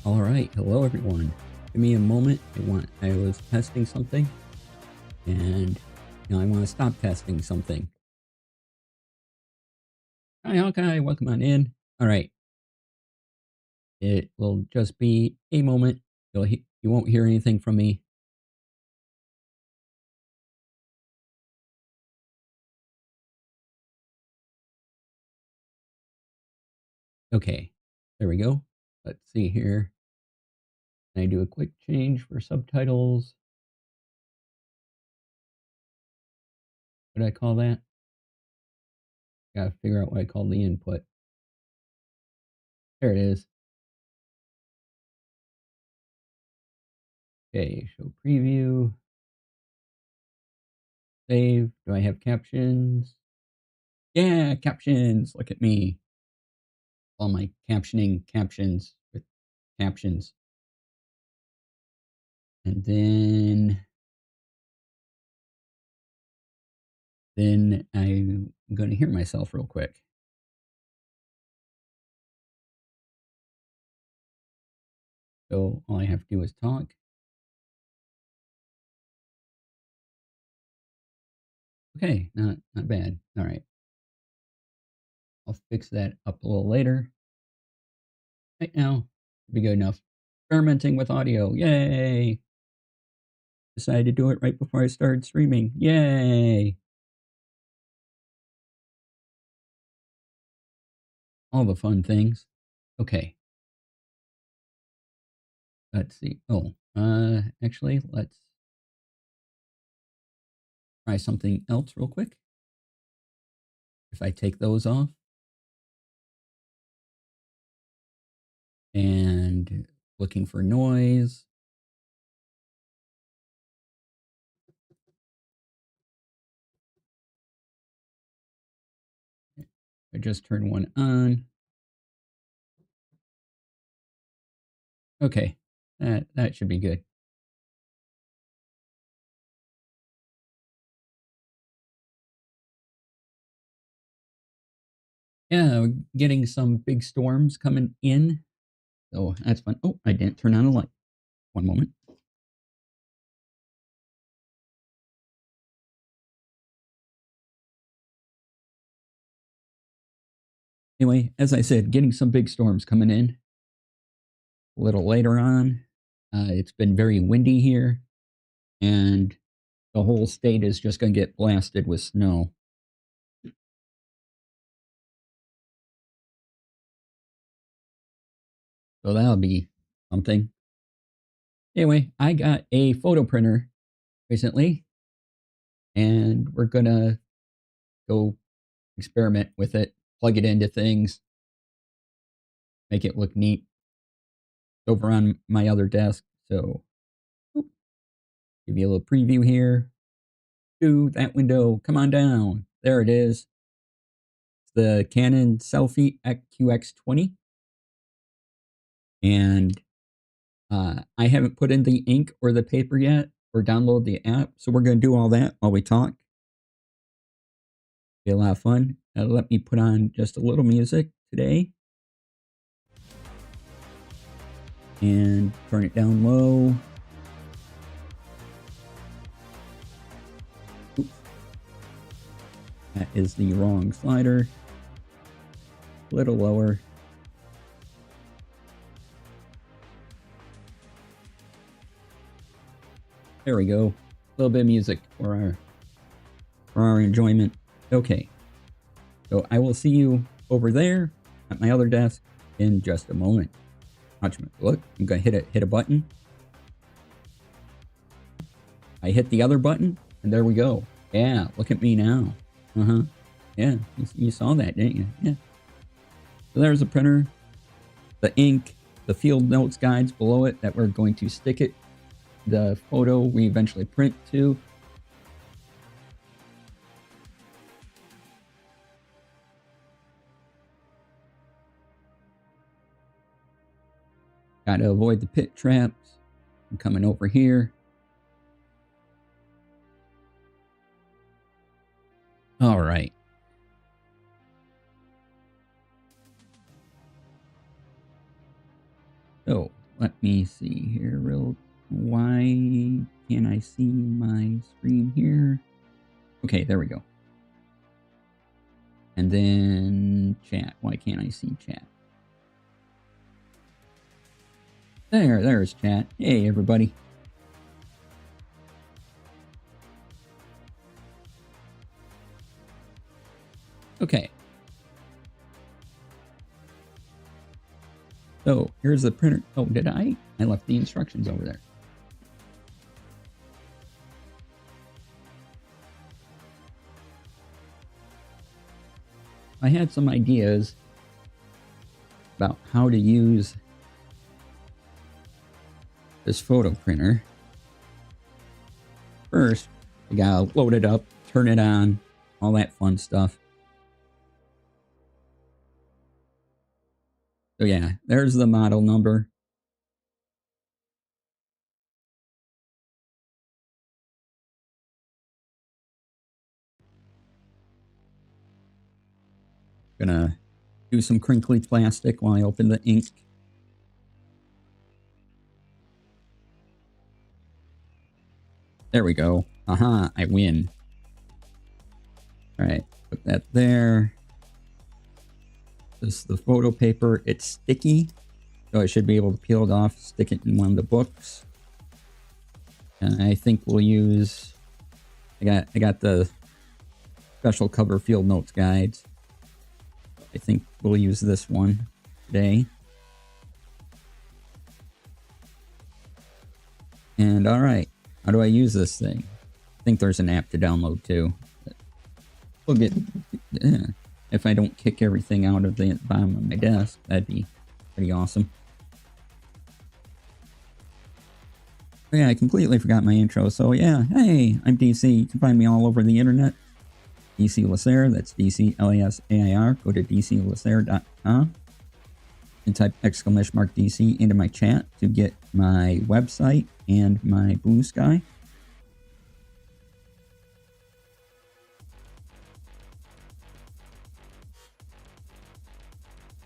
All right, hello everyone. Give me a moment. I was testing something, and now I want to stop testing something. Hi, Hawkeye. Welcome on in. All right, it will just be a moment. You won't hear anything from me. Okay, there we go. Let's see here. Can I do a quick change for subtitles? What did I call that? Gotta figure out what I call the input. There it is. Okay, show preview. Save. Do I have captions? Yeah, captions. Look at me. All my captioning captions with captions. And then I'm going to hear myself real quick. So all I have to do is talk. Okay, not bad. All right. I'll fix that up a little later. Right now, be good enough. Experimenting with audio. Yay! Decided to do it right before I started streaming. Yay! All the fun things. Okay. Let's see. Oh, actually, let's try something else real quick. If I take those off and looking for noise. I just turned one on. Okay, that should be good. Yeah, we're getting some big storms coming in, so that's fun. Oh, I didn't turn on a light. One moment. Anyway, as I said, getting some big storms coming in a little later on. It's been very windy here, and the whole state is just going to get blasted with snow. So that'll be something. Anyway, I got a photo printer recently, and we're going to go experiment with it, plug it into things, make it look neat. Over on my other desk, so give you a little preview here. To that window, come on down. There it is. It's the Canon Selphy QX20, and I haven't put in the ink or the paper yet, or download the app, so we're going to do all that while we talk. Be a lot of fun. Let me put on just a little music today. And turn it down low. Oops. That is the wrong slider. A little lower. There we go. A little bit of music for our enjoyment. Okay. So I will see you over there at my other desk in just a moment. Watch me. Look, I'm gonna hit a button. I hit the other button, and there we go. Yeah, look at me now. Yeah, you saw that, didn't you? Yeah. So there's the printer, the ink, the field notes guides below it that we're going to stick it, the photo we eventually print to. Got to avoid the pit traps. I'm coming over here. All right. So let me see here why can't I see my screen here? Okay, there we go. And then chat. Why can't I see chat? There's chat. Hey, everybody. Okay. So here's the printer. Oh, did I? I left the instructions over there. I had some ideas about how to use this photo printer. First, you gotta load it up, turn it on, all that fun stuff. So yeah, there's the model number. Gonna do some crinkly plastic while I open the ink. There we go. Aha, I win. All right, put that there. This is the photo paper. It's sticky, so I should be able to peel it off, stick it in one of the books. And I think we'll use, I got the special cover field notes guides. I think we'll use this one today. And all right, how do I use this thing? I think there's an app to download too. We'll get, if I don't kick everything out of the bottom of my desk, that'd be pretty awesome. Oh, yeah, I completely forgot my intro. So yeah, hey, I'm DC. You can find me all over the internet. DC Lasair, that's DCLASAIR. Go to DCLasair.com and type !DC into my chat to get my website and my Blue Sky.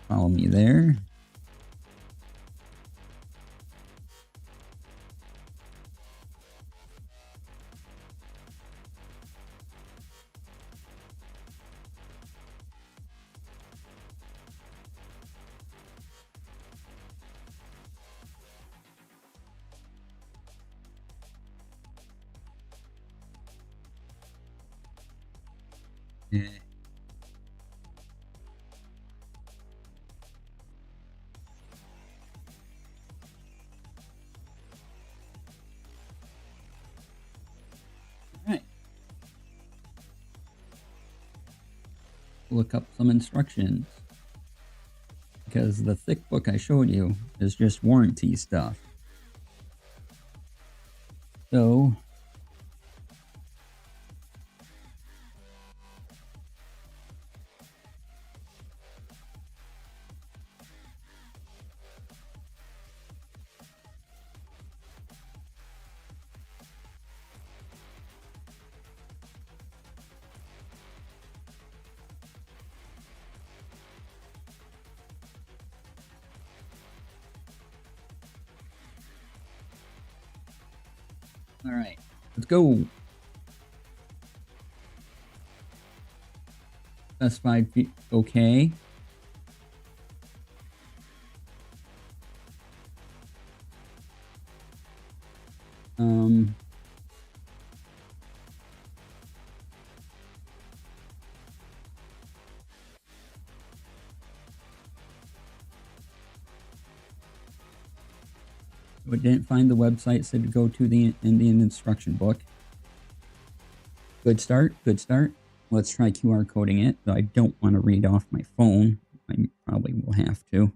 Follow me there. Yeah. All right. Look up some instructions, because the thick book I showed you is just warranty stuff. So all right, let's go. Specified, okay. But didn't find the website, said to go to the Indian instruction book. Good start, good start. Let's try QR coding it, though I don't want to read off my phone. I probably will have to.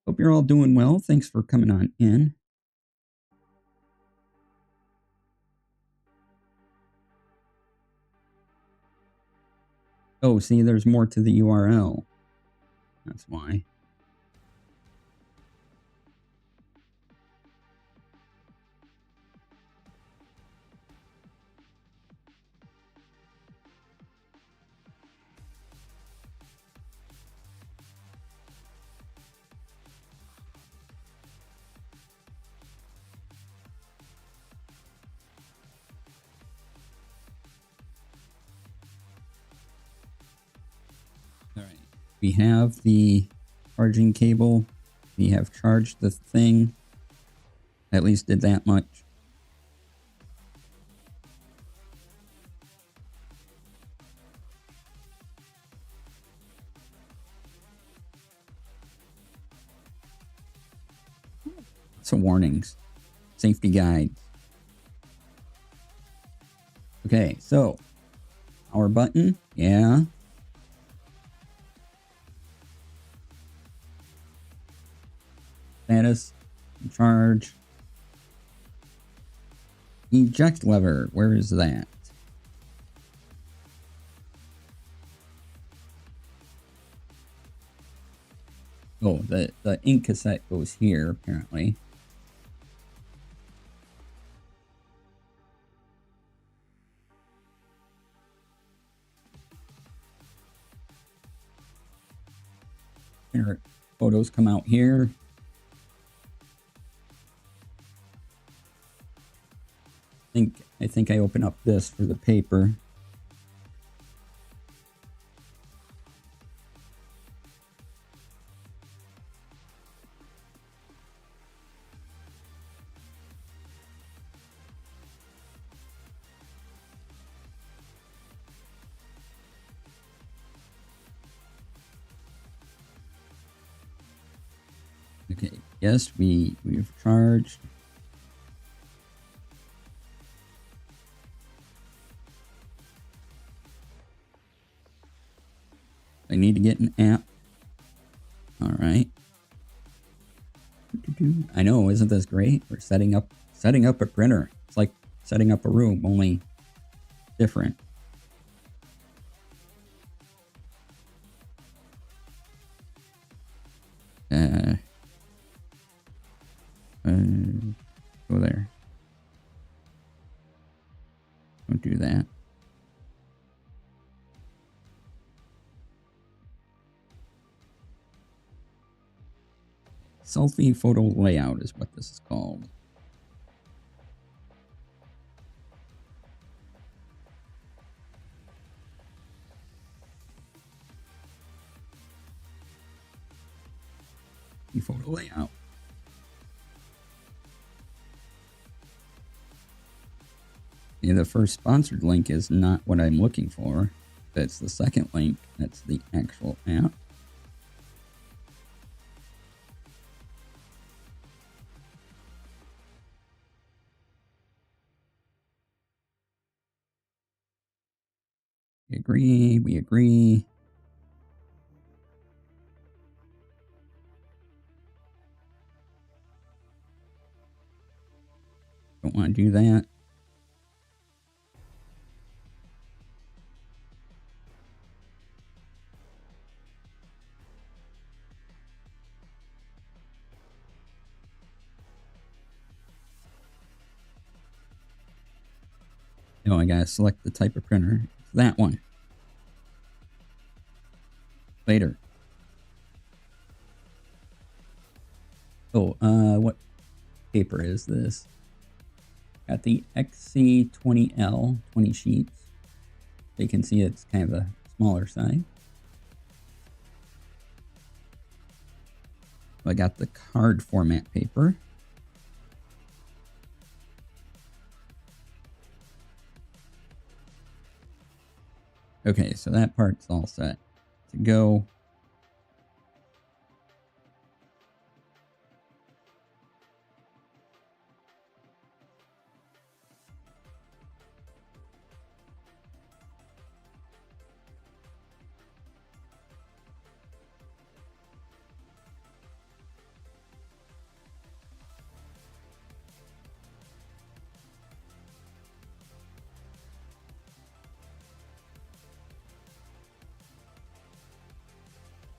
Hope you're all doing well. Thanks for coming on in. Oh, see, there's more to the URL. That's why. All right. We have the charging cable. We have charged the thing. At least did that much. Some warnings. Safety guides. Okay, so power button, yeah. Status, charge. Eject lever, where is that? Oh, the ink cassette goes here, apparently. Here, photos come out here. I think I open up this for the paper. Okay, yes, we've charged. I need to get an app. All right. I know, isn't this great? We're setting up a printer. It's like setting up a room, only different. Go there. Don't do that. Selfie photo layout is what this is called. Photo layout. Yeah, the first sponsored link is not what I'm looking for. That's the second link. That's the actual app. We agree. We agree. Don't want to do that. No, I gotta select the type of printer. It's that one. Later. Oh, what paper is this? Got the XC20L, 20 sheets. So you can see it's kind of a smaller size. I got the card format paper. Okay, so that part's all set to go.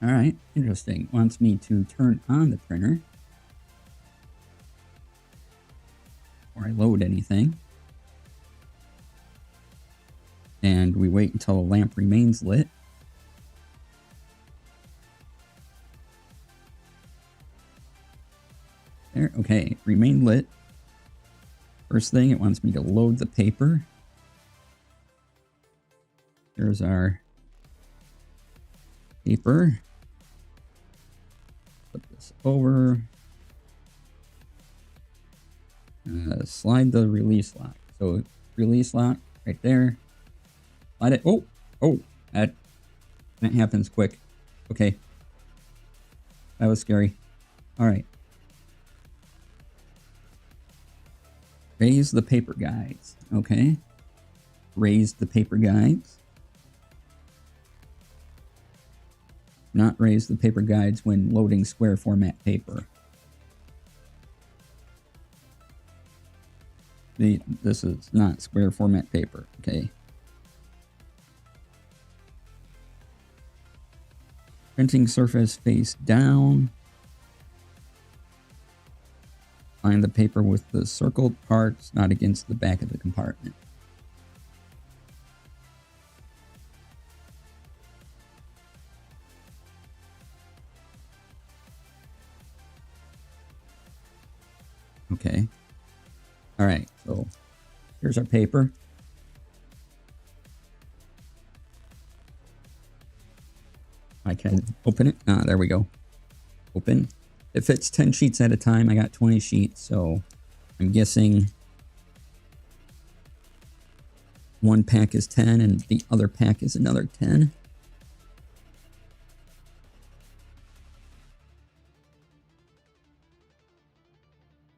All right, interesting. Wants me to turn on the printer before I load anything. And we wait until the lamp remains lit. There, okay, remain lit. First thing, it wants me to load the paper. Here's our paper. Put this over. Slide the release lock. So release lock right there. Slide it. Oh, that happens quick. Okay. That was scary. All right. Raise the paper guides. Okay. Raise the paper guides. Not raise the paper guides when loading square format paper. This is not square format paper. Okay. Printing surface face down. Line the paper with the circled parts, not against the back of the compartment. Okay. All right, so here's our paper. I can open it. Ah, there we go. Open. It fits 10 sheets at a time. I got 20 sheets, so I'm guessing one pack is 10 and the other pack is another 10.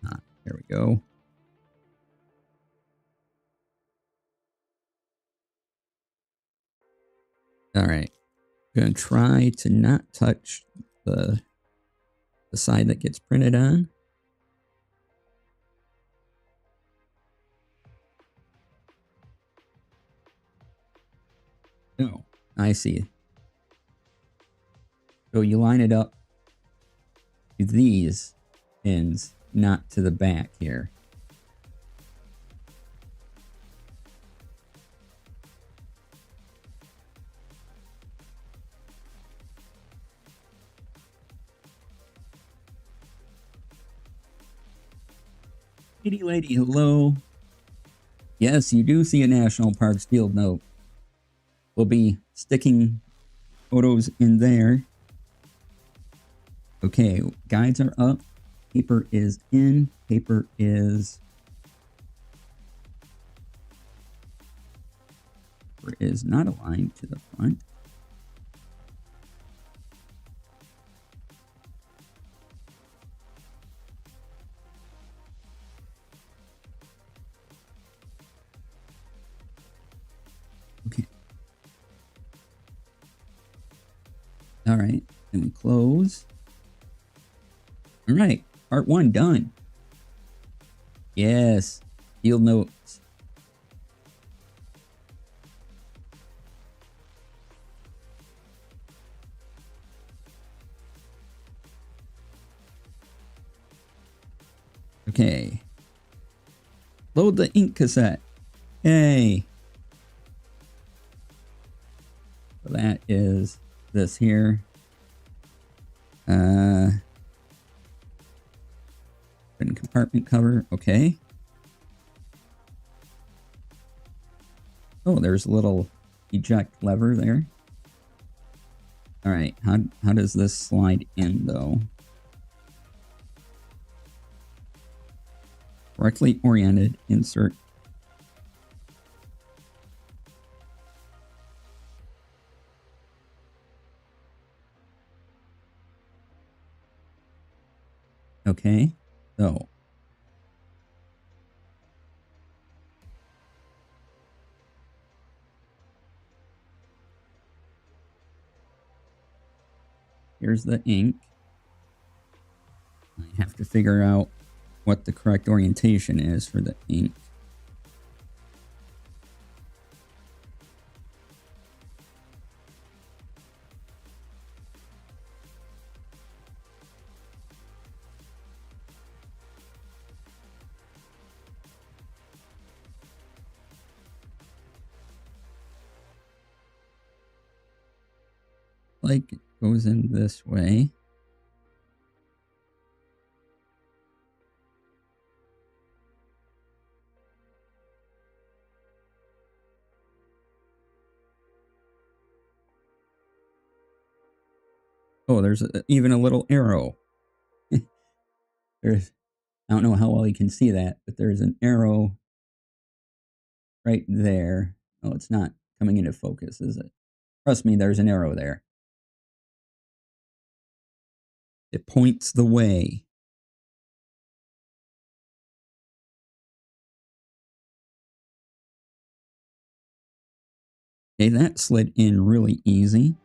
Ah, there we go. All right. I'm going to try to not touch the side that gets printed on. Oh, I see. So you line it up to these ends, not to the back here. Lady, hello. Yes, you do see a National Parks field note. We'll be sticking photos in there. Okay, guides are up. Paper is in. Paper is not aligned to the front. Okay. All right, then we close. All right, part 1 done. Yes, field notes. Okay. Load the ink cassette. Yay. So that is this here. Open compartment cover. Okay. Oh, there's a little eject lever there. All right. How does this slide in though? Correctly oriented. Insert. Okay. So. Here's the ink. I have to figure out what the correct orientation is for the ink. Like it goes in this way. Oh, there's even a little arrow. There's, I don't know how well you can see that, but there's an arrow right there. Oh, it's not coming into focus, is it? Trust me, there's an arrow there. It points the way. Okay, that slid in really easy.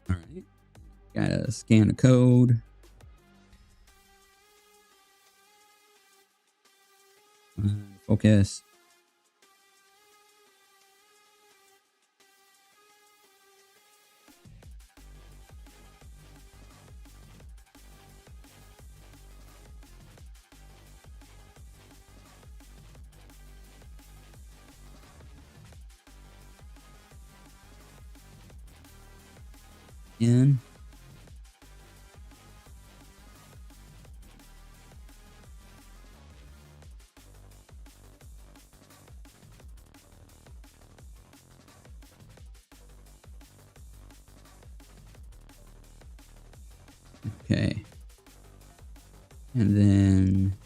All right. Gotta scan the code. Focus. In. Okay. And then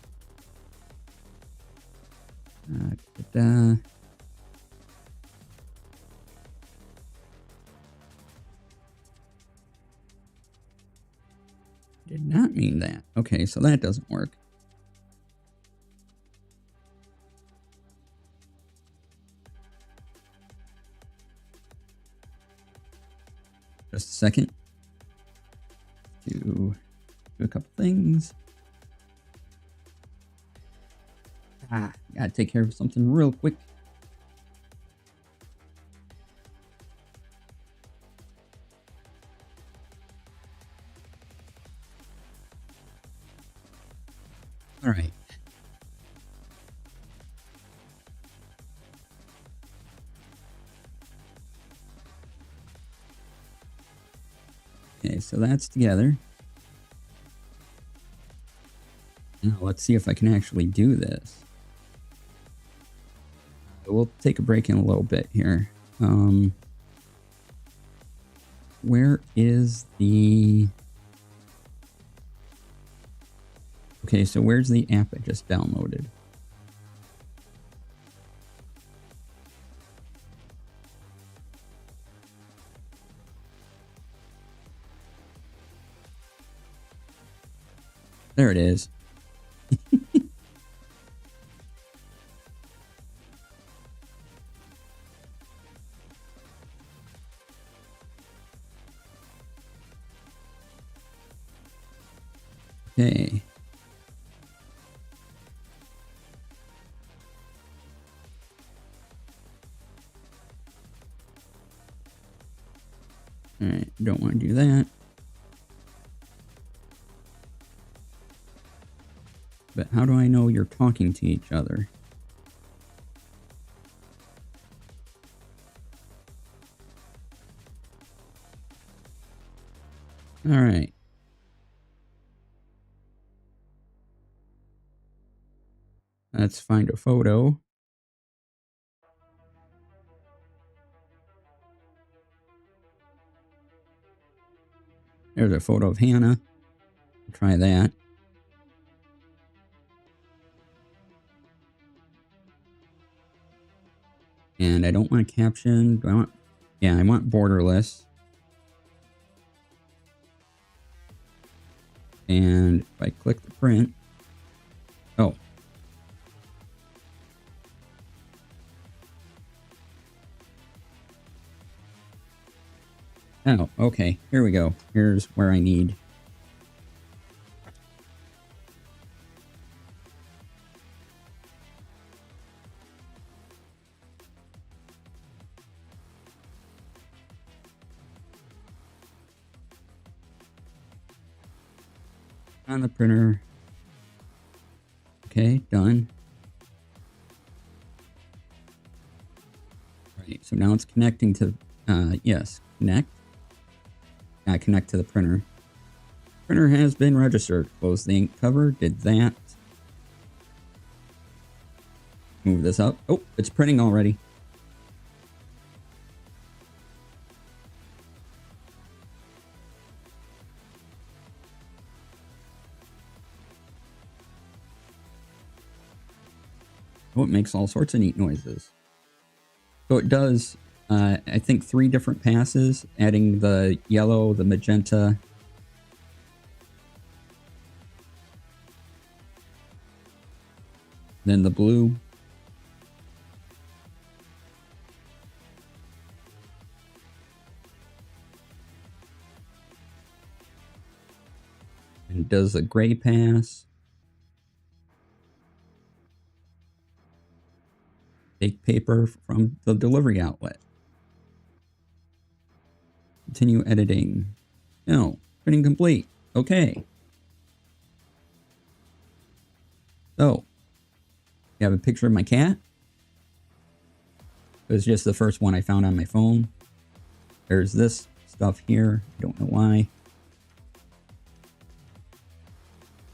did not mean that. Okay, so that doesn't work. Just a second. Do a couple things. Gotta take care of something real quick. All right. Okay, so that's together. Now let's see if I can actually do this. We'll take a break in a little bit here. Where is the... Okay, so where's the app I just downloaded? There it is. Okay. All right, don't want to do that. But how do I know you're talking to each other? All right. Let's find a photo. There's a photo of Hannah. Try that. And I don't want a caption. Do I want... Yeah, I want borderless. And if I click the print... Oh. Oh, okay. Here we go. Here's where I need. On the printer. Okay, done. Right, so now it's connecting to, yes, connect. Gotta connect to the printer. Printer has been registered. Close the ink cover. Did that. Move this up. Oh, it's printing already. Oh, it makes all sorts of neat noises. So it does, I think, 3 different passes, adding the yellow, the magenta, then the blue. And does a gray pass. Take paper from the delivery outlet. Continue editing. No, printing complete. Okay. So, you have a picture of my cat. It was just the first one I found on my phone. There's this stuff here. I don't know why.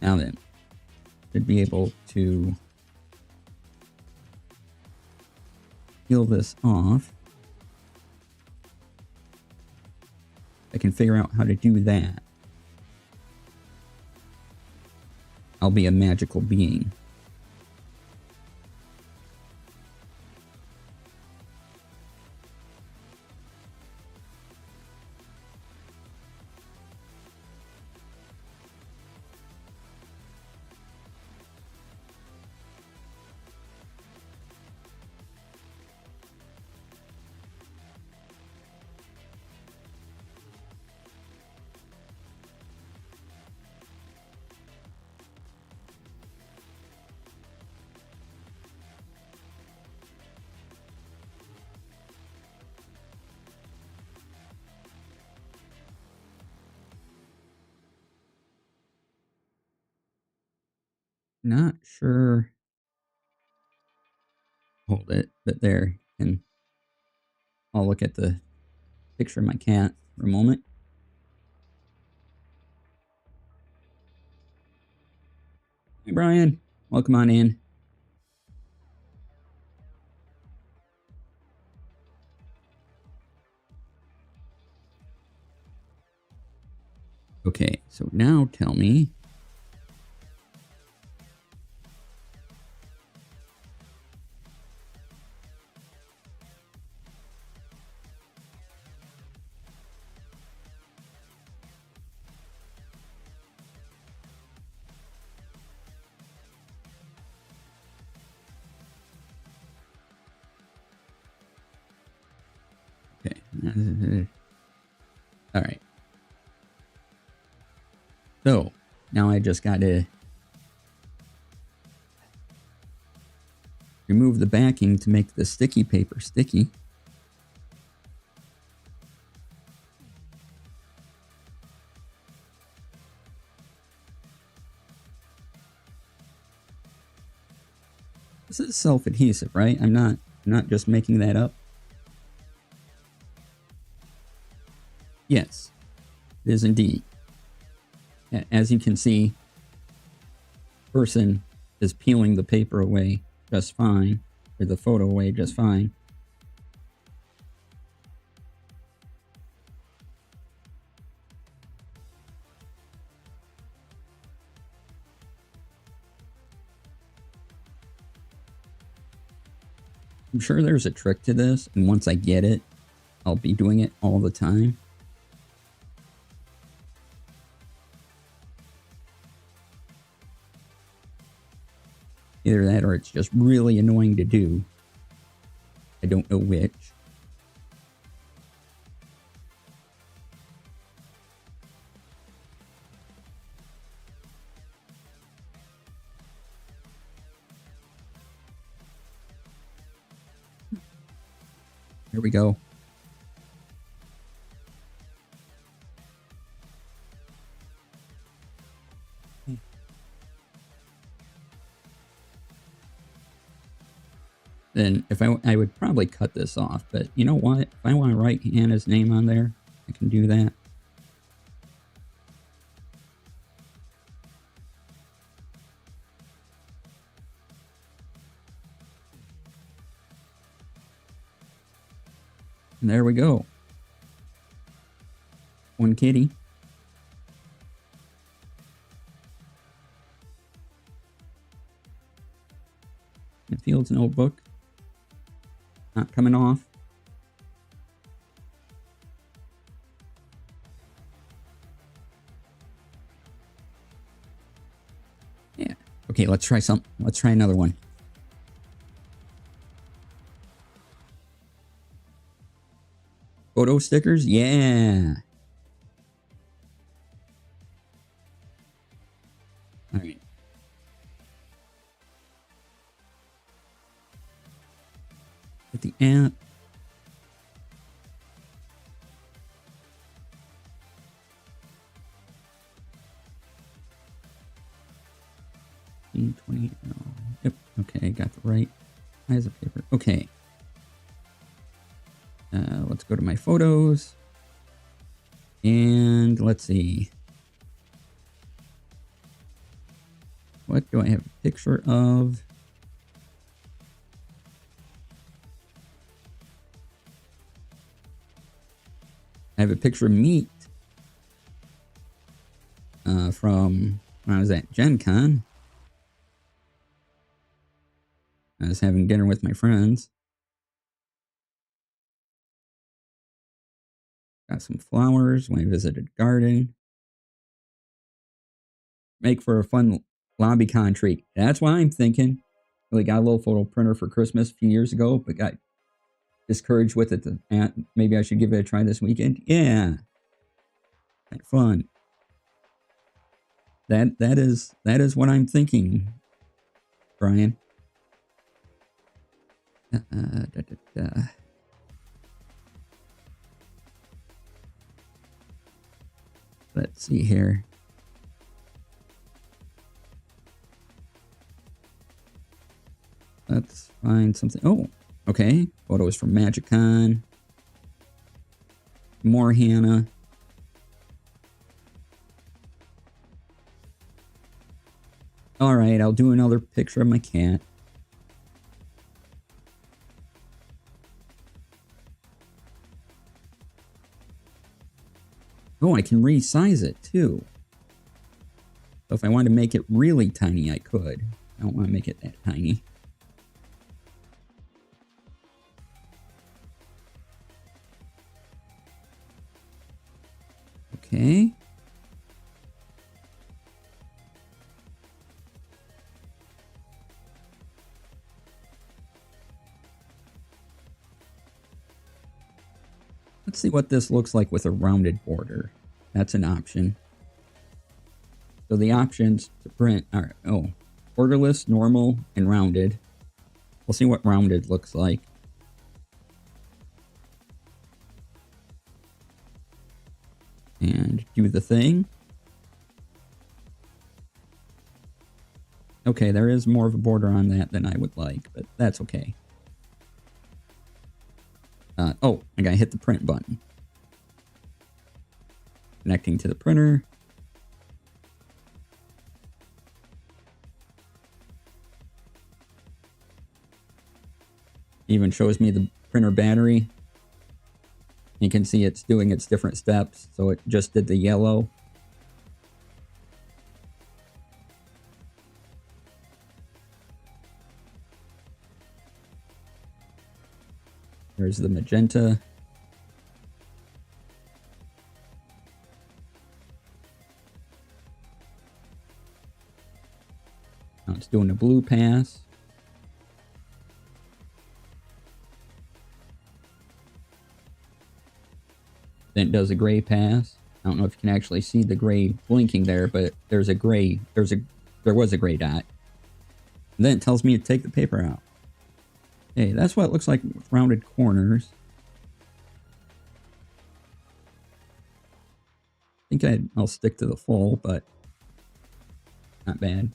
Now then, should be able to peel this off. I can figure out how to do that. I'll be a magical being. Not sure. Hold it, but there. And I'll look at the picture of my cat for a moment. Hey, Brian. Welcome on in. Okay, so now tell me. Okay. All right. So now I just got to remove the backing to make the sticky paper sticky. This is self-adhesive, right? I'm not just making that up. Yes, it is indeed. As you can see, person is peeling the paper away just fine, or the photo away just fine. I'm sure there's a trick to this, and once I get it, I'll be doing it all the time. Either that or it's just really annoying to do. I don't know which. Here we go. Then if I would probably cut this off, but you know what? If I want to write Hannah's name on there, I can do that. And there we go. One kitty. The Fields notebook. Not coming off. Yeah. Okay, let's try some. Let's try another one. Photo stickers? Yeah. All right. At the app. $20. No. Yep. Okay, got the right size of paper. Okay. Let's go to my photos. And let's see. What do I have a picture of? I have a picture of meat from when I was at Gen Con. I was having dinner with my friends. Got some flowers when I visited garden. Make for a fun LobbyCon treat. That's what I'm thinking. Really got a little photo printer for Christmas a few years ago, but got discouraged with it. Maybe I should give it a try this weekend. Yeah, kind of fun. That is what I'm thinking, Brian. Let's see here. Let's find something. Oh, okay. Photos from MagicCon. More Hannah. All right, I'll do another picture of my cat. Oh, I can resize it too. So if I wanted to make it really tiny, I could. I don't want to make it that tiny. Okay. Let's see what this looks like with a rounded border. That's an option. So the options to print are, borderless, normal, and rounded. We'll see what rounded looks like. And do the thing. Okay, there is more of a border on that than I would like, but that's okay. Oh, I gotta hit the print button. Connecting to the printer. Even shows me the printer battery. You can see it's doing its different steps. So it just did the yellow. There's the magenta. Now it's doing a blue pass. Then it does a gray pass. I don't know if you can actually see the gray blinking there, but there's a gray, there was a gray dot. And then it tells me to take the paper out. Hey, that's what it looks like with rounded corners. I think I'll stick to the full, but not bad.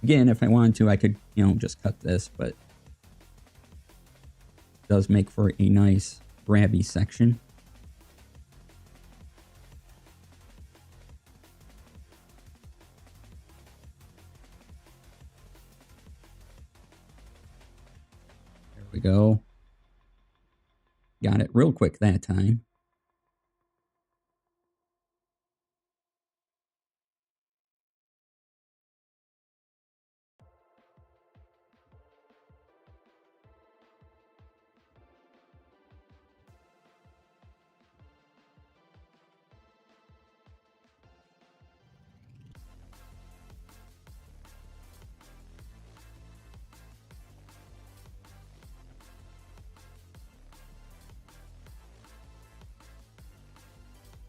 Again, if I wanted to, I could, just cut this, but it does make for a nice grabby section. There we go. Got it real quick that time.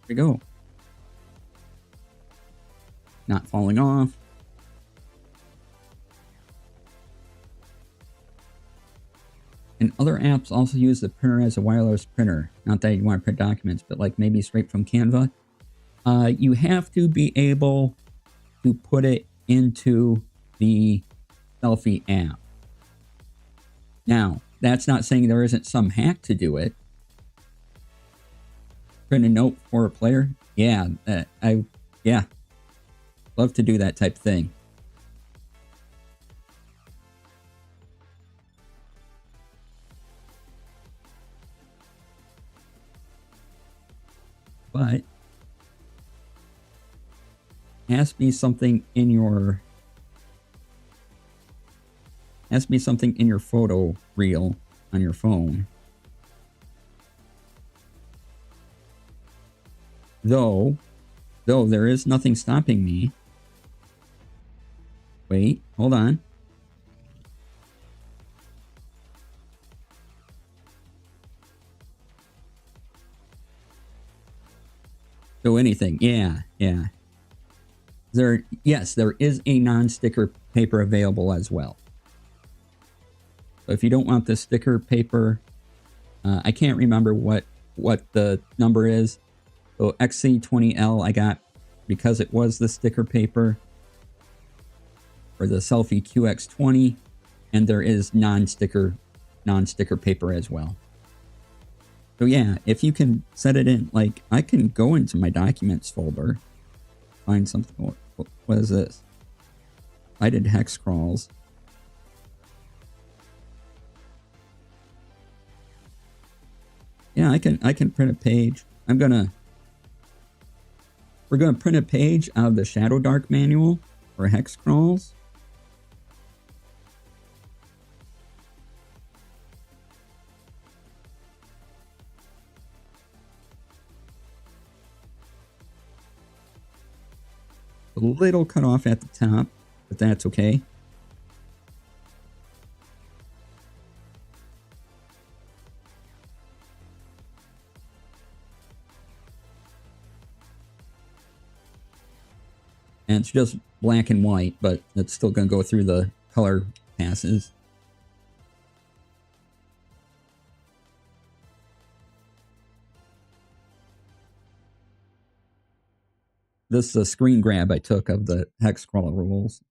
There we go. Not falling off. And other apps also use the printer as a wireless printer. Not that you want to print documents, but like maybe straight from Canva. You have to be able to put it into the Selphy app. Now, that's not saying there isn't some hack to do it. Print a note for a player? Yeah, yeah. Love to do that type of thing. But ask me something in your photo reel on your phone. Though there is nothing stopping me. Wait, hold on. So anything, yeah. Yes, there is a non-sticker paper available as well. So if you don't want the sticker paper, I can't remember what the number is. So XC20L I got because it was the sticker paper for the Selphy QX20, and there is non-sticker paper as well. So yeah, if you can set it in, like I can go into my documents folder, find something. What is this? I did hex crawls. Yeah, I can print a page. We're gonna print a page out of the Shadow Dark manual for hex crawls. A little cut off at the top, but that's okay. And it's just black and white, but it's still going to go through the color passes. This is a screen grab I took of the hex crawl rules.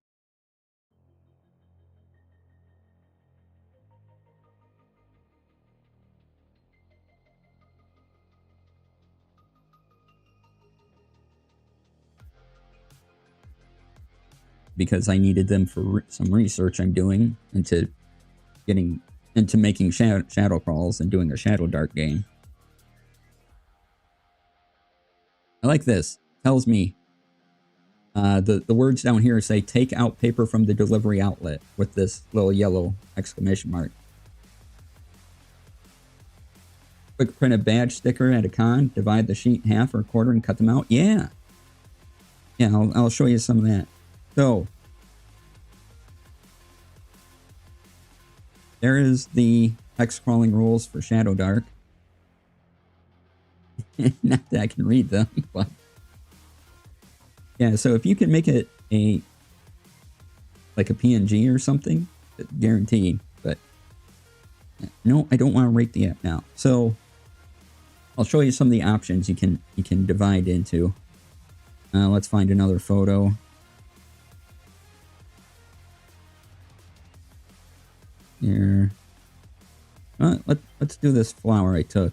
Because I needed them for some research I'm doing into making shadow crawls and doing a Shadow Dark game. I like this. Tells me the words down here say take out paper from the delivery outlet with this little yellow exclamation mark. Quick print a badge sticker at a con, divide the sheet in half or a quarter and cut them out. Yeah, I'll show you some of that. So there is the hex crawling rules for Shadow Dark. Not that I can read them, but yeah. So if you can make it like a PNG or something, guaranteed. But no, I don't want to rate the app now. So I'll show you some of the options you can divide into. Let's find another photo. Here. Let's do this flower I took.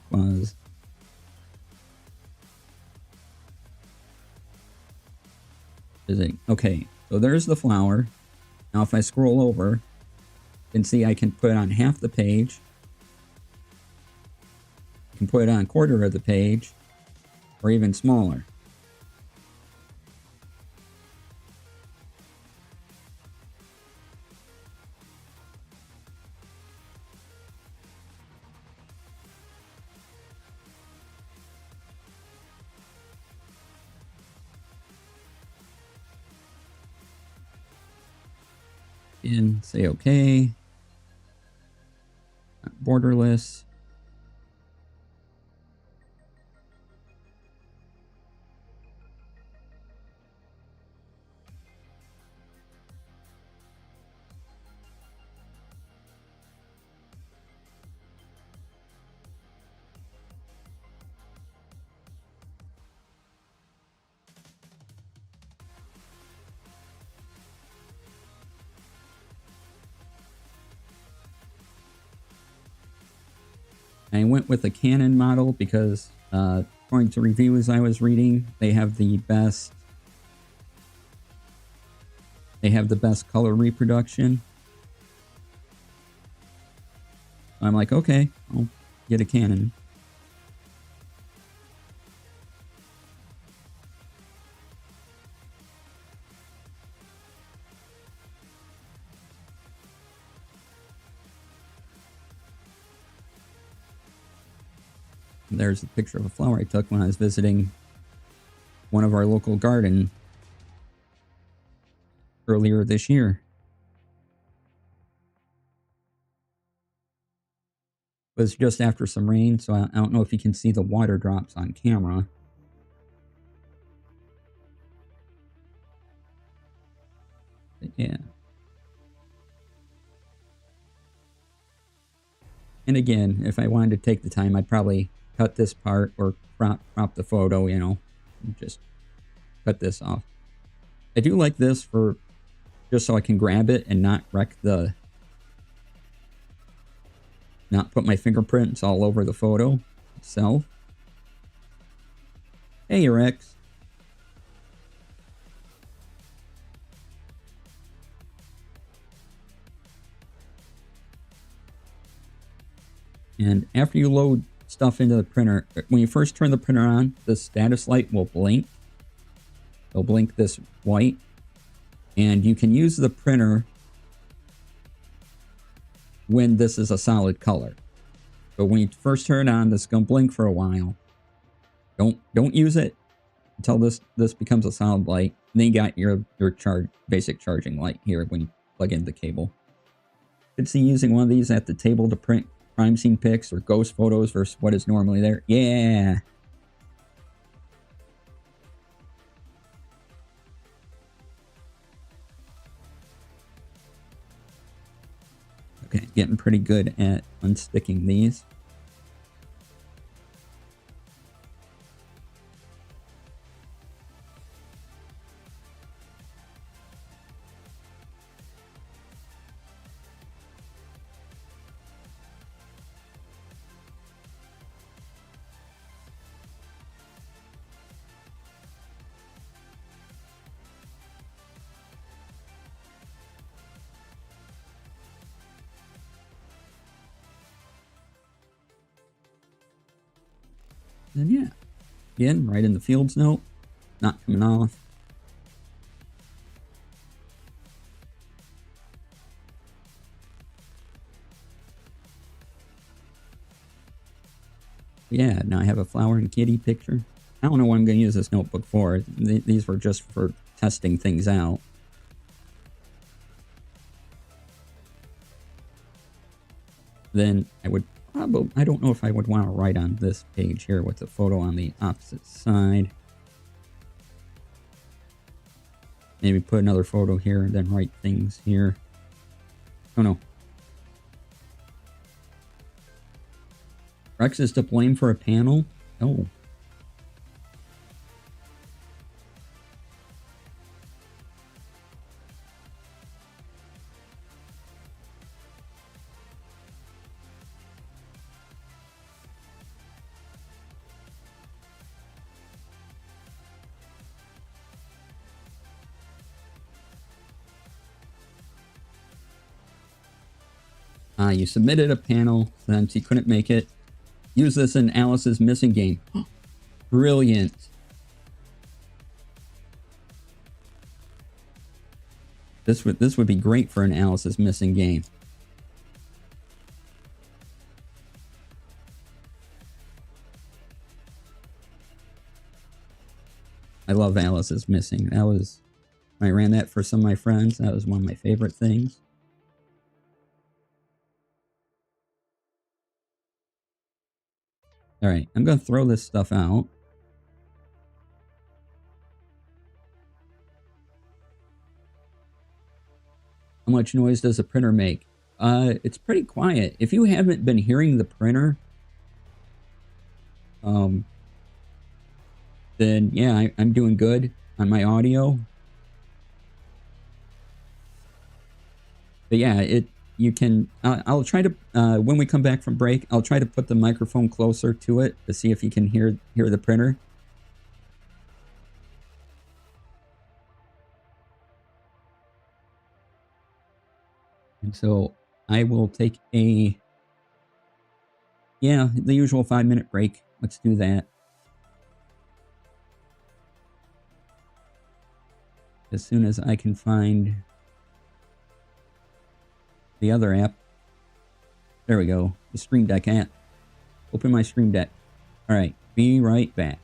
Okay, so there's the flower. Now if I scroll over, you can see I can put it on half the page. can put it on a quarter of the page or even smaller. And say okay. Borderless. I went with a Canon model because, according to reviews I was reading, they have the best color reproduction. I'm like, okay, I'll get a Canon. There's a picture of a flower I took when I was visiting one of our local garden earlier this year. It was just after some rain, so I don't know if you can see the water drops on camera. But yeah. And again, if I wanted to take the time, I'd probably cut this part or crop the photo, you know, and just cut this off. I do like this for just so I can grab it and not not put my fingerprints all over the photo itself. Hey, Rex. And after you load stuff into the printer, when you first turn the printer on, the status light will blink. It'll blink this white. And you can use the printer when this is a solid color. So when you first turn it on, this is going to blink for a while. Don't use it until this becomes a solid light. And then you got your basic charging light here when you plug in the cable. Could see using one of these at the table to print crime scene pics or ghost photos versus what is normally there. Yeah. Okay, getting pretty good at unsticking these. And yeah, again, right in the fields note, not coming off. Yeah, now I have a flower and kitty picture. I don't know what I'm going to use this notebook for. These were just for testing things out. Then I would probably, I don't know if I would want to write on this page here with the photo on the opposite side. Maybe put another photo here and then write things here. Oh no. Rex is to blame for a panel? Oh. You submitted a panel, since you couldn't make it. Use this in Alice's missing game. Brilliant. This would be great for an Alice's missing game. I love Alice's missing. That was, I ran that for some of my friends. That was one of my favorite things. All right, I'm going to throw this stuff out. How much noise does a printer make? It's pretty quiet. If you haven't been hearing the printer, then yeah, I'm doing good on my audio. But yeah, you can, I'll try to, when we come back from break, I'll try to put the microphone closer to it to see if you can hear the printer. And so I will take the usual 5-minute break. Let's do that. As soon as I can find the other app. There we go. The Stream Deck app. Open my Stream Deck. All right. Be right back.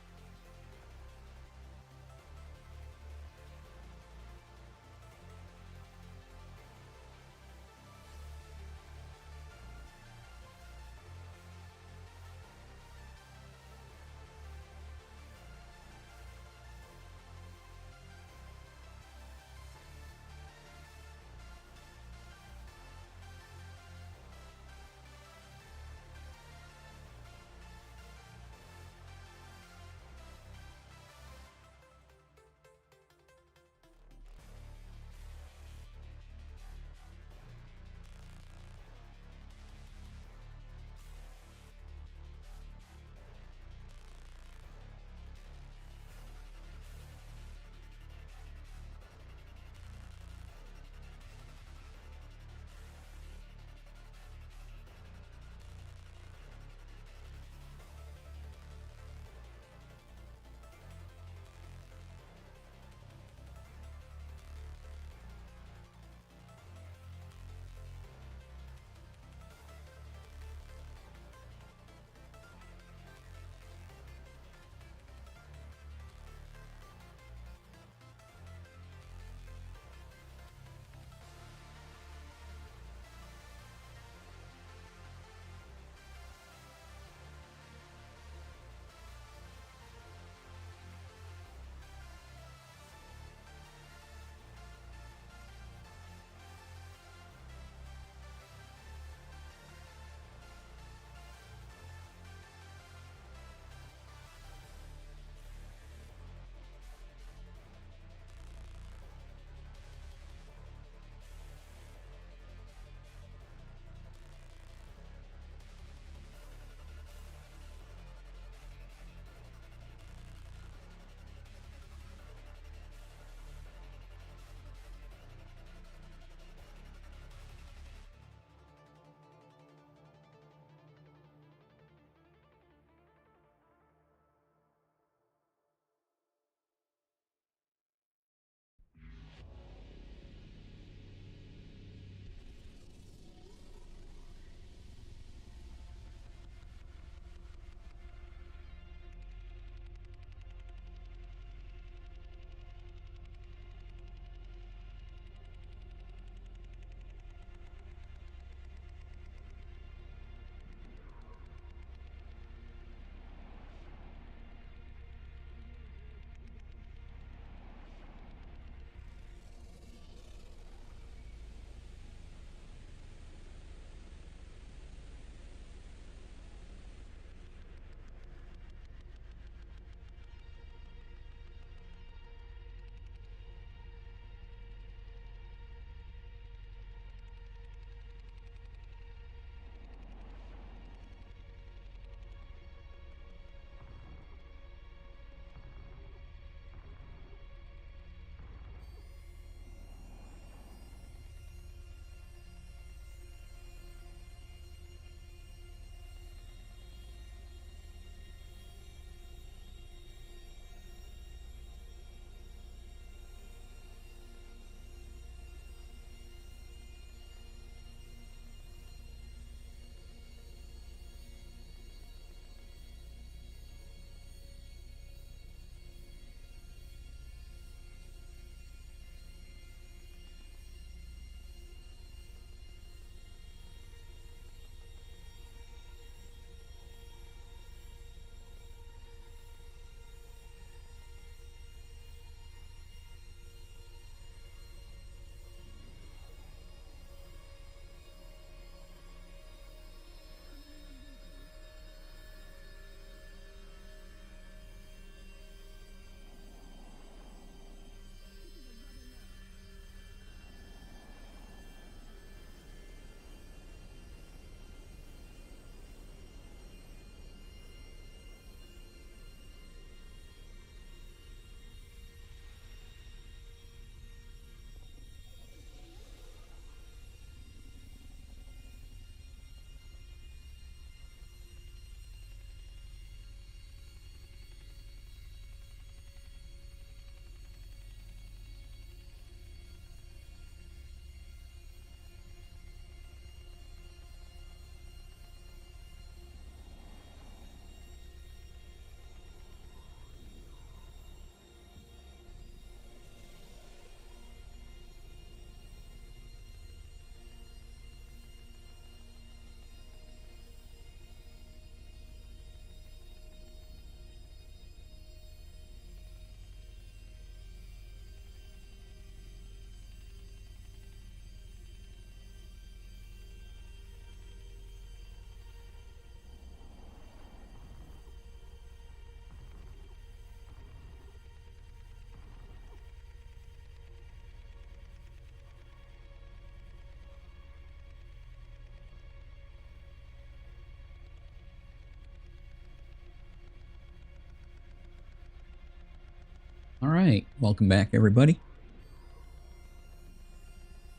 All right, welcome back, everybody.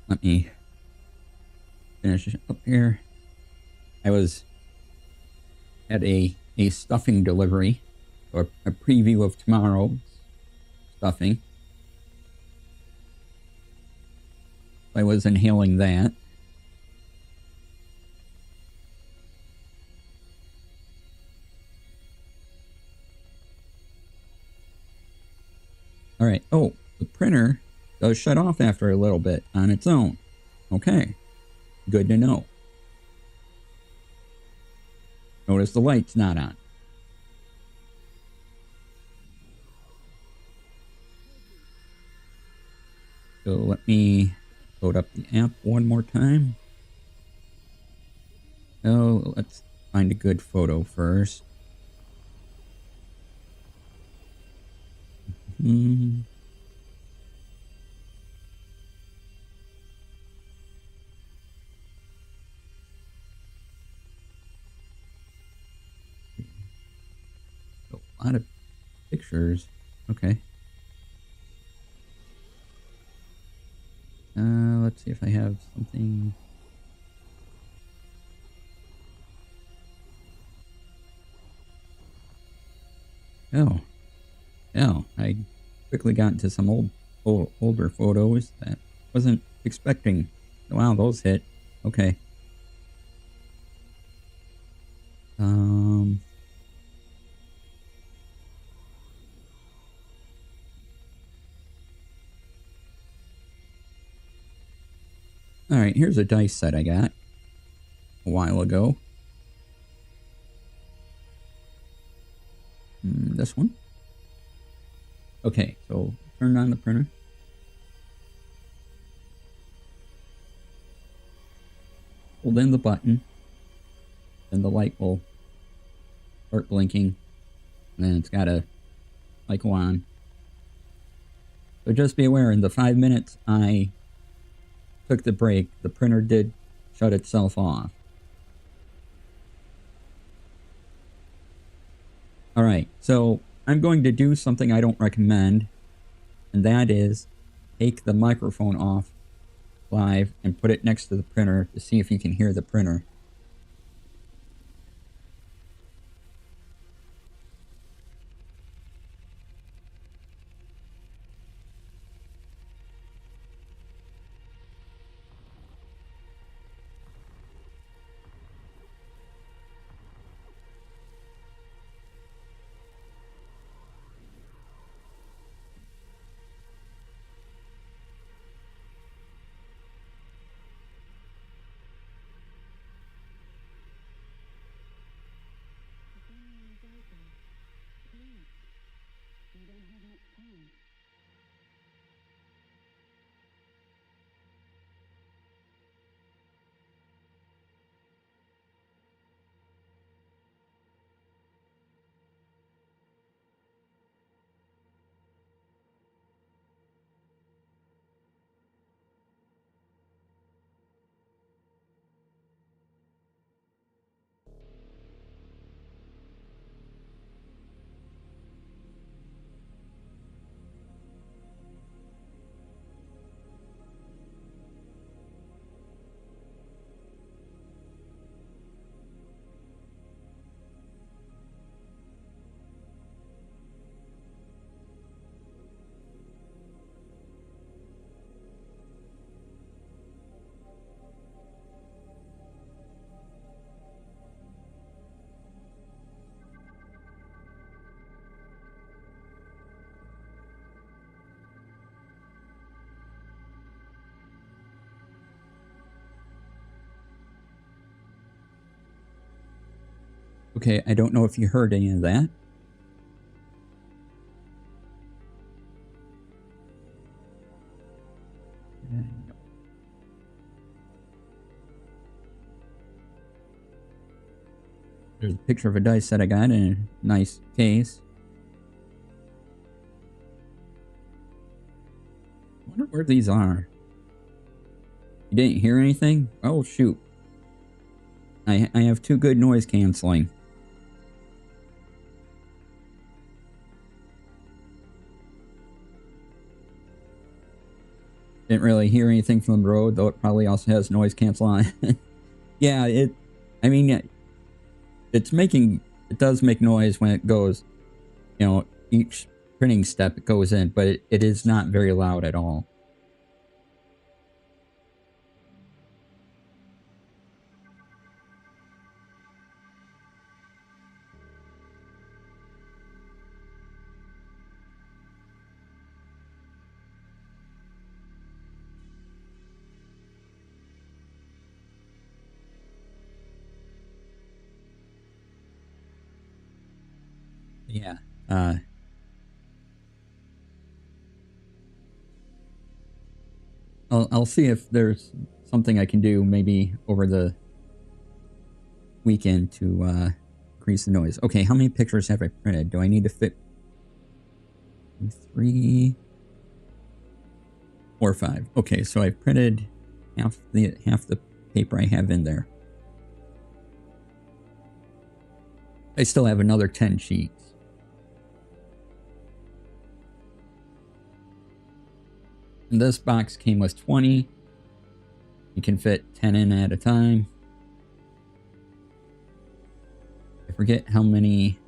Let me finish up here. I was at a stuffing delivery, or a preview of tomorrow's stuffing. I was inhaling that. All right. Oh, the printer does shut off after a little bit on its own. Okay. Good to know. Notice the light's not on. So let me load up the app one more time. Oh, let's find a good photo first. A lot of pictures. Okay. Let's see if I have something. Oh, yeah. I quickly got into some older photos that wasn't expecting. Wow, those hit. Okay. All right, here's a dice set I got a while ago. This one. Okay, so turn on the printer. Hold in the button. Then the light will start blinking. And then it's got to go on. So just be aware, in the 5 minutes I took the break, the printer did shut itself off. All right, so I'm going to do something I don't recommend, and that is take the microphone off live and put it next to the printer to see if you can hear the printer. Okay, I don't know if you heard any of that. There's a picture of a dice set I got in a nice case. I wonder where these are. You didn't hear anything? Oh, shoot. I have too good noise canceling. Didn't really hear anything from the road, though it probably also has noise cancel on it. Yeah, I mean, it does make noise when it goes, you know, each printing step it goes in, but it is not very loud at all. Yeah. I'll see if there's something I can do maybe over the weekend to increase the noise. Okay, how many pictures have I printed? Do I need to fit 3, 4, 5? Okay, so I've printed half the paper I have in there. I still have another 10 sheets. And this box came with 20. You can fit 10 in at a time. I forget how many.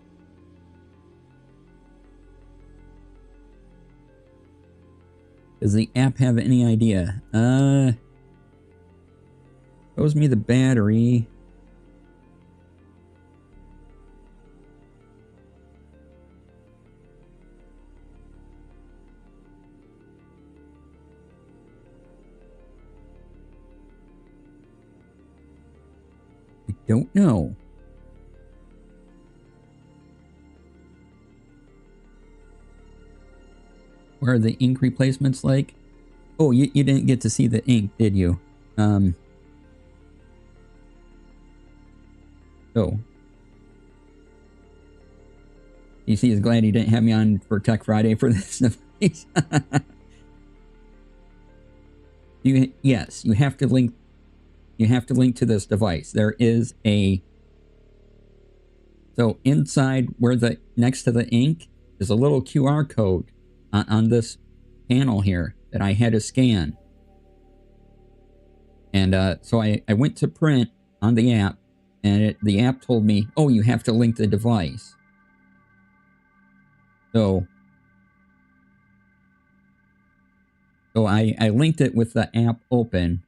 Does the app have any idea? Shows me the battery. I don't know. Where are the ink replacements like? Oh, you didn't get to see the ink, did you? So. You see, he's glad he didn't have me on for Tech Friday for this device. Yes, you have to link. You have to link to this device. There is a. So inside where next to the ink is a little QR code on this panel here that I had to scan. And so I went to print on the app, and the app told me, oh, you have to link the device. So I linked it with the app open,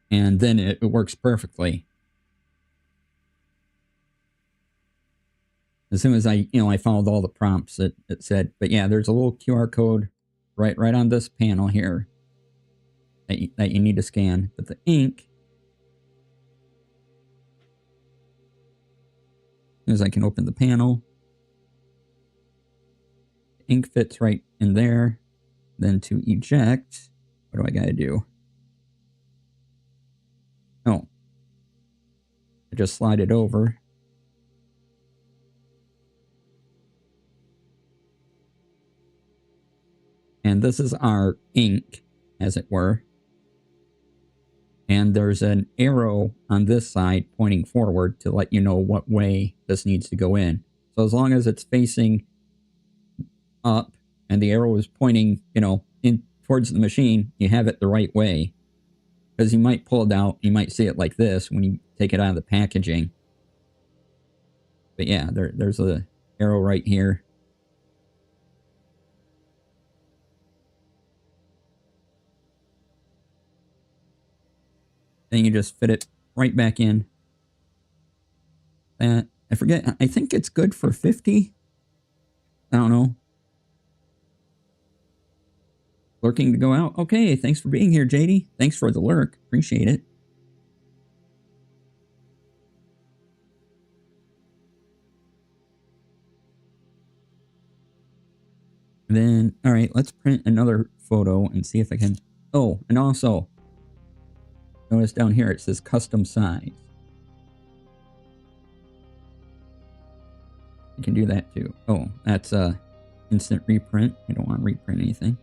and then it works perfectly. As soon as I followed all the prompts that it said, but yeah, there's a little QR code right on this panel here that you need to scan. But the ink, as soon as I can open the panel, the ink fits right in there. Then to eject, what do I gotta do? Oh, I just slide it over. And this is our ink, as it were. And there's an arrow on this side pointing forward to let you know what way this needs to go in. So as long as it's facing up and the arrow is pointing, in towards the machine, you have it the right way. Because you might pull it out, you might see it like this when you take it out of the packaging. But yeah, there's a arrow right here. Then you just fit it right back in. I forget, I think it's good for 50. I don't know. Lurking to go out. Okay, thanks for being here, JD. Thanks for the lurk. Appreciate it. Then, all right, let's print another photo and see if I can. Oh, and also, notice down here it says custom size. You can do that too. Oh, that's instant reprint. I don't want to reprint anything.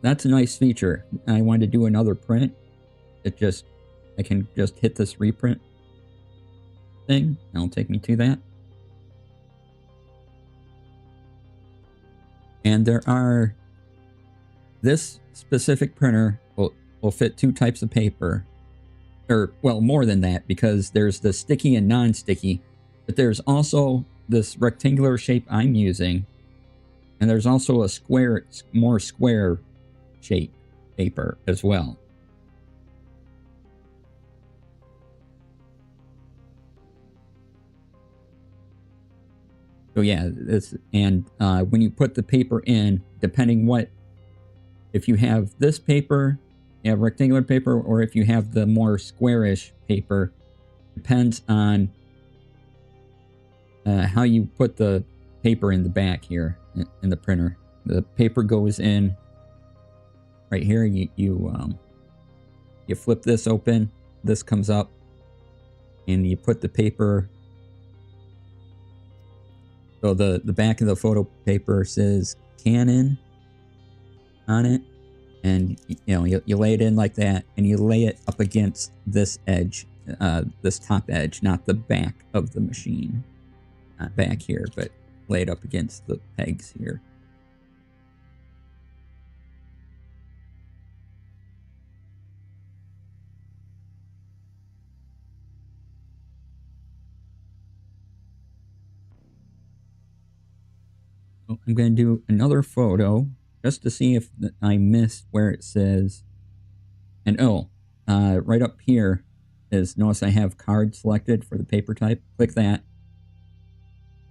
That's a nice feature. I wanted to do another print. I can just hit this reprint thing. That'll take me to that. And there are this specific printer will fit 2 types of paper. Or, well, more than that, because there's the sticky and non-sticky. But there's also this rectangular shape I'm using. And there's also a square, more square shape paper as well. So yeah, when you put the paper in, depending if you have this paper, you have rectangular paper, or if you have the more squarish paper, depends on how you put the paper in the back here in the printer. The paper goes in right here. You flip this open, this comes up, and you put the paper. So the back of the photo paper says Canon on it, and you lay it in like that, and you lay it up against this edge, this top edge, not the back of the machine, not back here, but lay it up against the pegs here. So I'm going to do another photo just to see if I missed where it says, and right up here is, notice I have card selected for the paper type. Click that.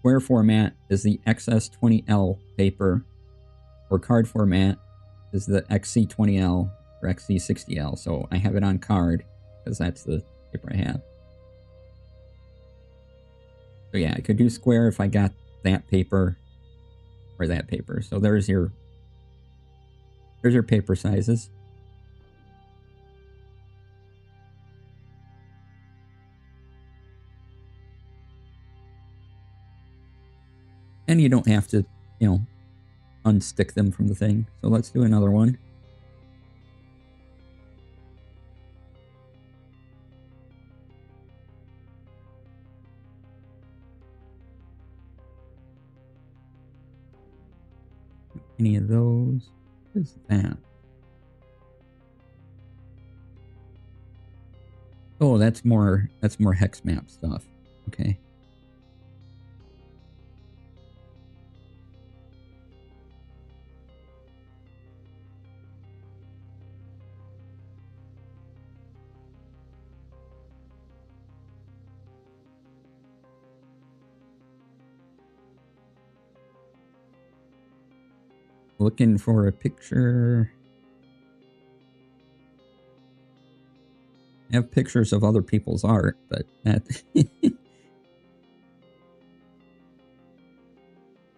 Square format is the XS20L paper, or card format is the XC20L or XC60L. So I have it on card because that's the paper I have. So yeah, I could do square if I got that paper or that paper. So there's your paper sizes. And you don't have to, unstick them from the thing. So let's do another one. Any of those? What is that? Oh, that's more hex map stuff. Okay. Looking for a picture. I have pictures of other people's art, but that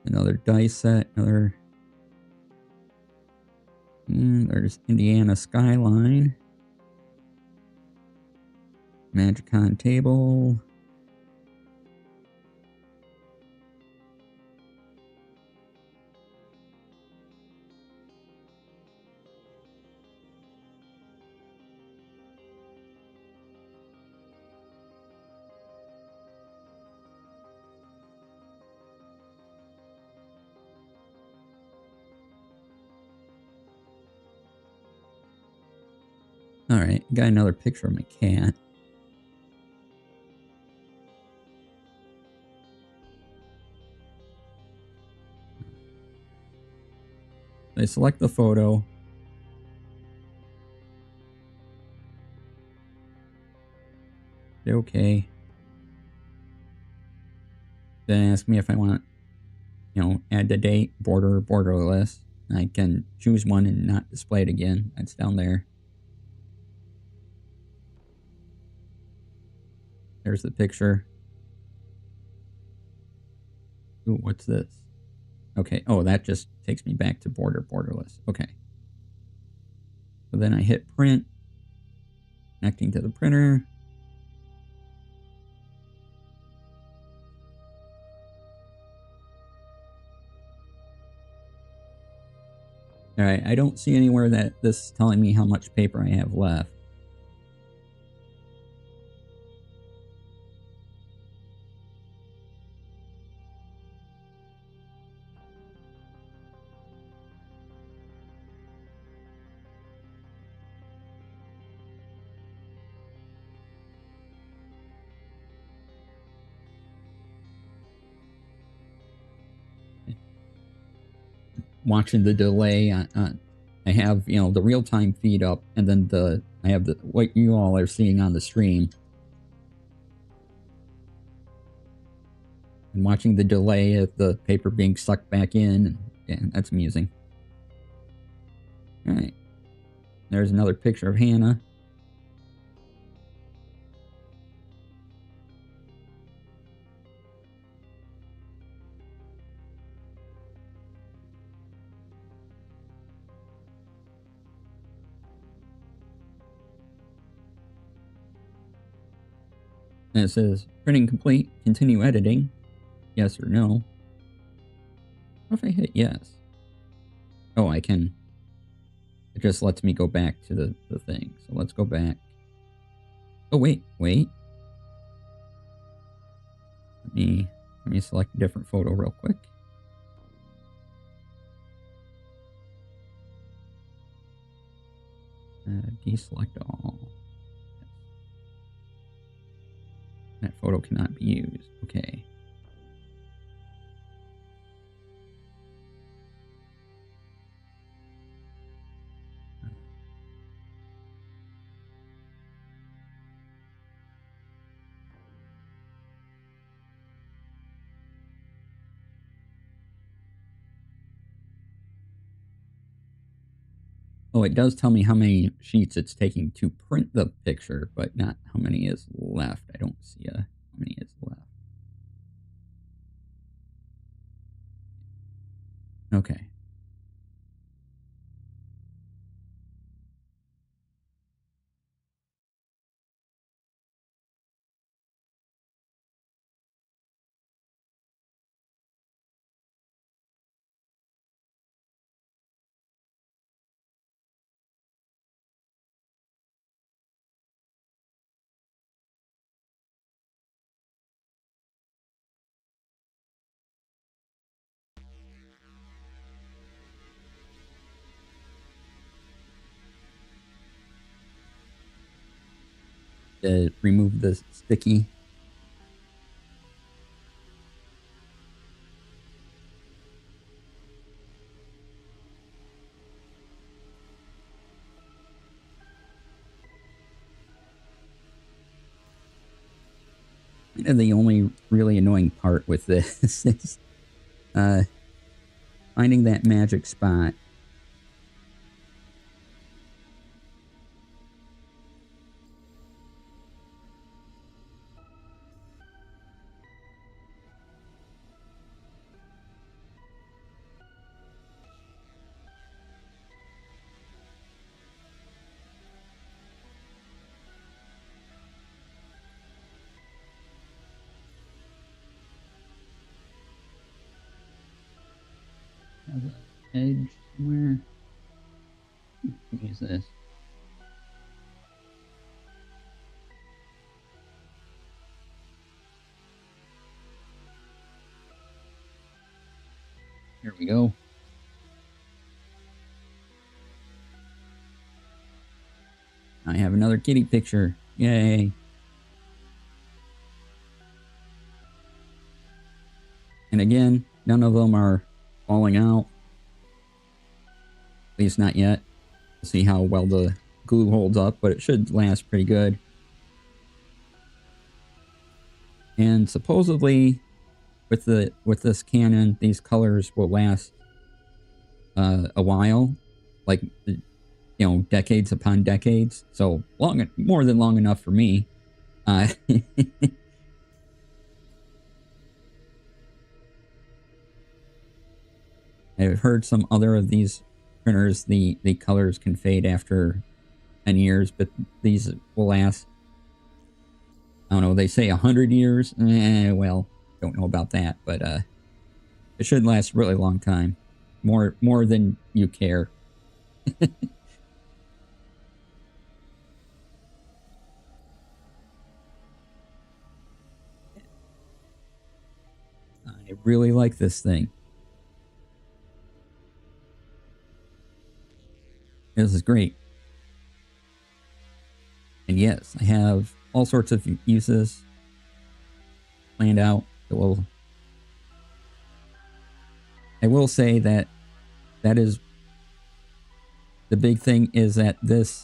another dice set, another. There's Indiana Skyline, Magicon table. All right, got another picture of my cat. I select the photo. Okay. Then ask me if I want, add the date, borderless. I can choose one and not display it again. That's down there. There's the picture. Ooh, what's this? Okay. Oh, that just takes me back to borderless. Okay. So then I hit print, connecting to the printer. All right. I don't see anywhere that this is telling me how much paper I have left. watching the delay on I have, you know, the real-time feed up, and then I have the what you all are seeing on the stream. And watching the delay of the paper being sucked back in. Yeah, that's amusing. All right. There's another picture of Hannah. And it says, printing complete, continue editing. Yes or no. What if I hit yes? Oh, I can. It just lets me go back to the thing. So let's go back. Oh, wait. Let me select a different photo real quick. Deselect all. That photo cannot be used. Okay. Oh, it does tell me how many sheets it's taking to print the picture, but not how many is left. I don't see how many is left. Okay. Remove the sticky. And the only really annoying part with this is finding that magic spot. Have an edge somewhere. Use this. Here we go. I have another kitty picture. Yay. And again, none of them are falling out. At least not yet. We'll see how well the glue holds up, but it should last pretty good. And supposedly, with this Canon, these colors will last a while, like, you know, decades upon decades. So more than long enough for me. I've heard some other of these printers, the colors can fade after 10 years, but these will last, I don't know, they say 100 years. Well, don't know about that, but it should last a really long time. More than you care. I really like this thing. This is great. And yes, I have all sorts of uses planned out. I will say that that is the big thing, is that the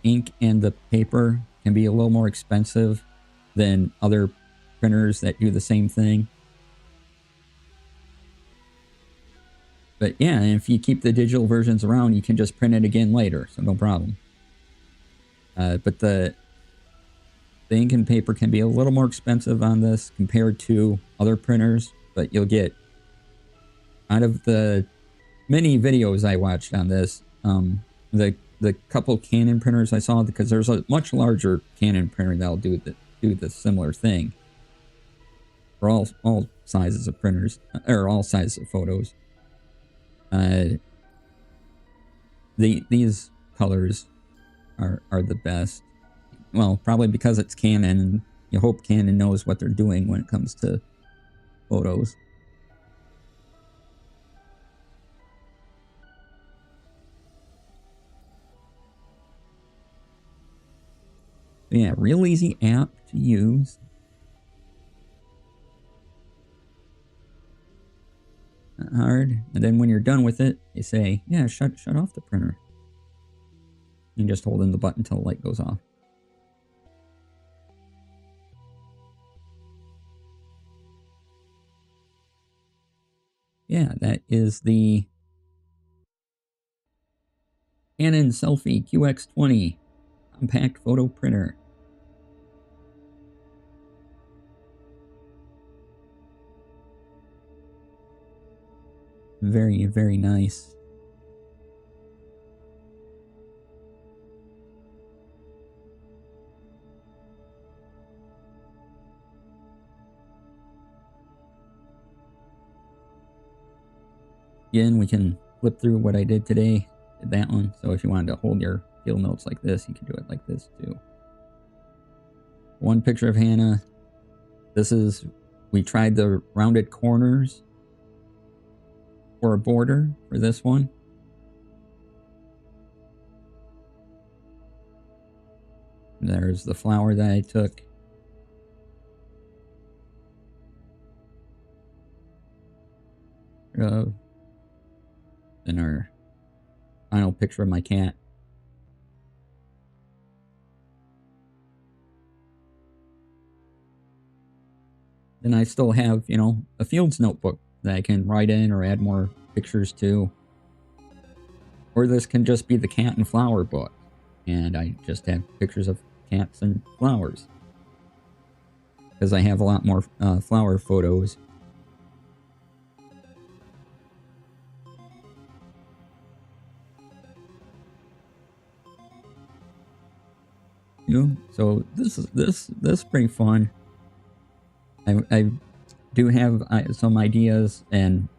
ink and the paper can be a little more expensive than other printers that do the same thing. But yeah, if you keep the digital versions around, you can just print it again later, so no problem. But the ink and paper can be a little more expensive on this compared to other printers, but you'll get, out of the many videos I watched on this, the couple Canon printers I saw, because there's a much larger Canon printer that'll do the similar thing for all sizes of printers, or all sizes of photos. These colors are the best. Well, probably because it's Canon, and you hope Canon knows what they're doing when it comes to photos. But yeah, real easy app to use. Not hard. And then when you're done with it, you say, yeah, shut off the printer. You just hold in the button until the light goes off. Yeah, that is the Canon Selphy QX20 compact photo printer. Very, very nice. Again, we can flip through what I did today. Did that one. So if you wanted to hold your field notes like this, you can do it like this too. One picture of Hannah. This is, we tried the rounded corners for a border for this one. And there's the flower that I took. And our final picture of my cat. Then I still have, you know, a Fields notebook that I can write in or add more pictures to. Or this can just be the cat and flower book, and I just have pictures of cats and flowers, because I have a lot more flower photos. You know, so this is pretty fun. I do have some ideas, and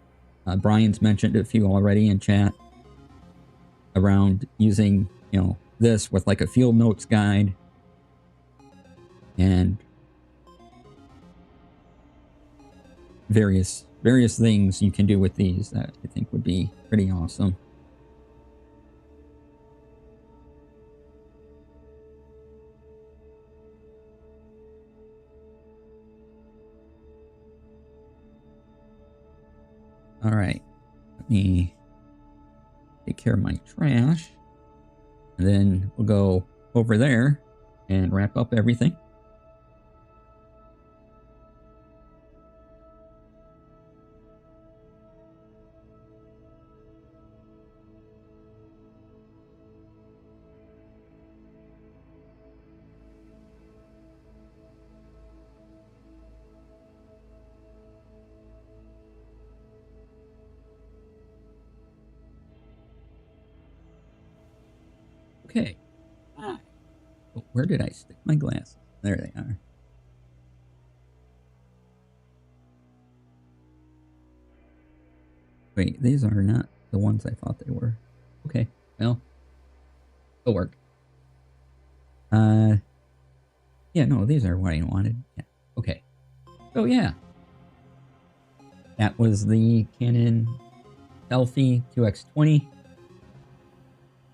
Brian's mentioned a few already in chat around using, you know, this with like a field notes guide and various things you can do with these that I think would be pretty awesome. All right, let me take care of my trash, and then we'll go over there and wrap up everything. Okay. Ah. Oh, where did I stick my glasses? There they are. Wait, these are not the ones I thought they were. Okay, well, it'll work. Yeah, no, these are what I wanted. Yeah, okay. So yeah, that was the Canon Selphy QX20.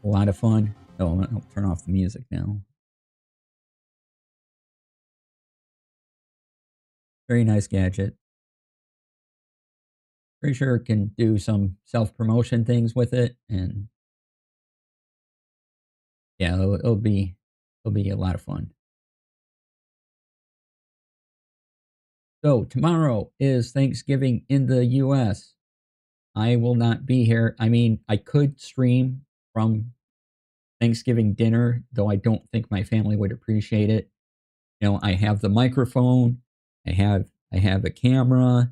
A lot of fun. Oh, I'll turn off the music now. Very nice gadget. Pretty sure it can do some self-promotion things with it, and yeah, it'll be a lot of fun. So tomorrow is Thanksgiving in the US. I will not be here. I mean, I could stream from Thanksgiving dinner, though I don't think my family would appreciate it. I have the microphone, I have a camera.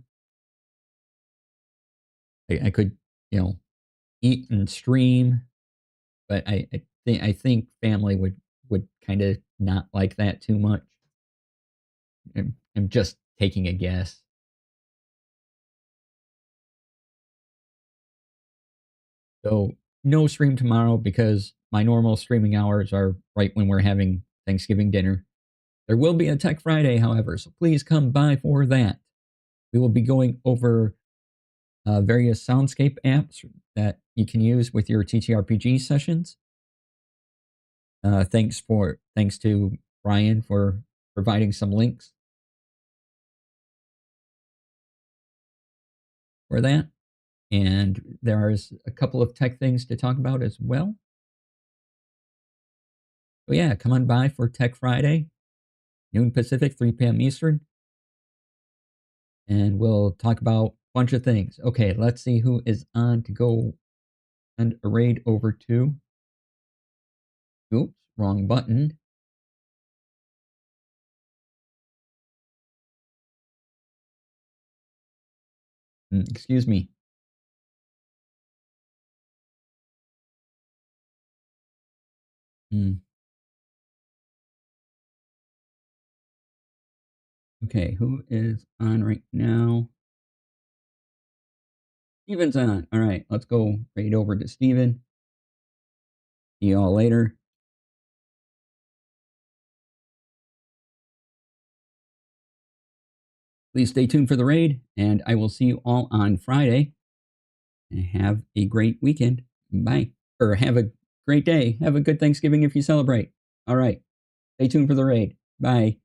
I could, you know, eat and stream, but I think family would kind of not like that too much. I'm just taking a guess. So no stream tomorrow because my normal streaming hours are right when we're having Thanksgiving dinner. There will be a Tech Friday, however, so please come by for that. We will be going over various soundscape apps that you can use with your TTRPG sessions. Thanks to Brian for providing some links for that. And there's a couple of tech things to talk about as well. So yeah, come on by for Tech Friday, noon Pacific, 3 p.m. Eastern, and we'll talk about a bunch of things. Okay, let's see who is on to go send a raid over to. Oops, wrong button. Excuse me. Mm, okay, who is on right now? Steven's on. All right, let's go raid over to Steven. See y'all later. Please stay tuned for the raid, and I will see you all on Friday. And have a great weekend. Bye. Or have a great day. Have a good Thanksgiving if you celebrate. All right. Stay tuned for the raid. Bye.